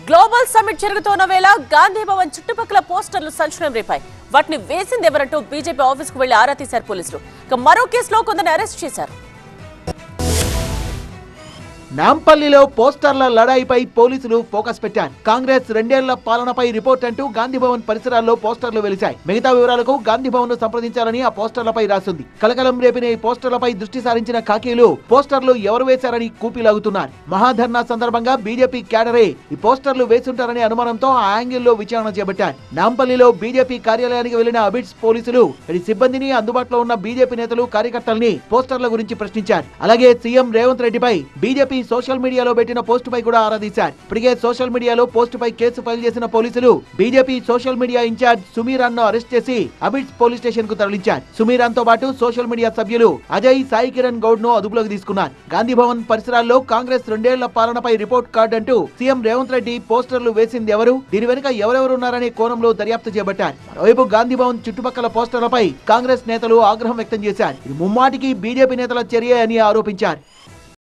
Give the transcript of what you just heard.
Global summit జరుగుతున్న వేళ గాంధీ భవన్ చుట్టుపక్కల పోస్టర్లు సంచలనం రేపాయి. వాటిని వేసింది ఎవరంటూ బీజేపీ ఆఫీసుకు వెళ్లి ఆరా తీశారు పోలీసులు. ఇక మరో కేసులో కొందరిని అరెస్ట్ చేశారు. నాంపల్లిలో పోస్టర్ల లడాయిపై పోలీసులు ఫోకస్ పెట్టారు. కాంగ్రెస్ 2 ఏళ్ల పాలనపై రిపోర్ట్ అంటూ గాంధీ భవన్ పరిసరాల్లో పోస్టర్లు వెలిశాయి. మిగతా వివరాలకు గాంధీ భవన్ ను సంప్రదించాలని ఆ పోస్టర్లపై రాసింది. కలకలం రేపిన ఈ పోస్టర్లపై దృష్టి సారించిన ఖాకీలు పోస్టర్లు ఎవరు వేశారని కూపీలాగుతున్నారు. మహాధర్నా సందర్భంగా బీజేపీ క్యాడరే ఈ పోస్టర్లు వేసుంటారనే అనుమానంతో ఆ యాంగిల్లో విచారణ చేపట్టారు. నాంపల్లిలో బీజేపీ కార్యాలయానికి వెళ్లిన అబిడ్స్ పోలీసులు సిబ్బందిని, అందుబాటులో ఉన్న బీజేపీ నేతలు, కార్యకర్తల్ని పోస్టర్ల గురించి ప్రశ్నించారు. అలాగే సీఎం రేవంత్ రెడ్డిపై బీజేపీ సోషల్ మీడియాలో పెట్టిన పోస్ట్ పై కూడా ఆరాధించారు. ఇప్పటికే సోషల్ మీడియాలో పోస్ట్ పై కేసు ఫైల్ చేసిన పోలీసులు బీజేపీ సోషల్ మీడియా ఇన్ఛార్జ్ సుమీరాన్ ను అరెస్ట్ చేసి అబిడ్స్ పోలీస్ స్టేషన్ కు తరలించారు. సుమీరాన్ తో పాటు సోషల్ మీడియా సభ్యులు అజయ్, సాయి కిరణ్ గౌడ్ ను అదుపులోకి తీసుకున్నారు. గాంధీ భవన్ పరిసరాల్లో కాంగ్రెస్ 2 ఏళ్ల పాలనపై రిపోర్ట్ కార్డ్ అంటూ సీఎం రేవంత్ రెడ్డి పోస్టర్లు వేసింది ఎవరు, దీని వెనుక ఎవరెవరున్నారనే కోణంలో దర్యాప్తు చేపట్టారు. మరోవైపు గాంధీ భవన్ చుట్టుపక్కల పోస్టర్లపై కాంగ్రెస్ నేతలు ఆగ్రహం వ్యక్తం చేశారు. ఇది ముమ్మాటికి బీజేపీ నేతల చర్య అని ఆరోపించారు.